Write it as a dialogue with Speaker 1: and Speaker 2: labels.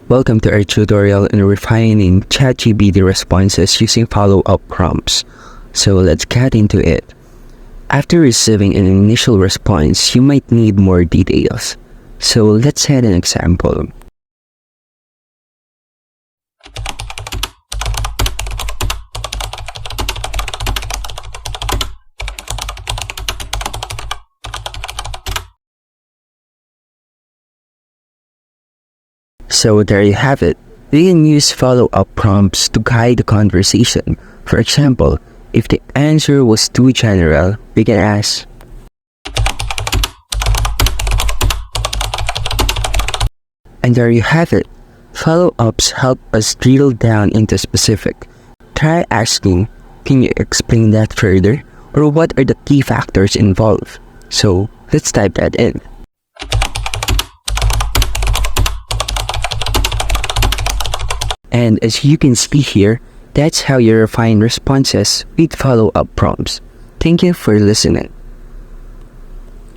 Speaker 1: Welcome to our tutorial on refining Chatgpt responses using follow-up prompts. So let's get into it. After receiving an initial response, you might need more details. So let's set an example. So there you have it. You can use follow-up prompts to guide the conversation. For example, if the answer was too general, we can ask, and there you have it. Follow-ups help us drill down into specific. Try asking, can you explain that further? Or what are the key factors involved? So let's type that in. And as you can see here, that's how you refine responses with follow-up prompts. Thank you for listening.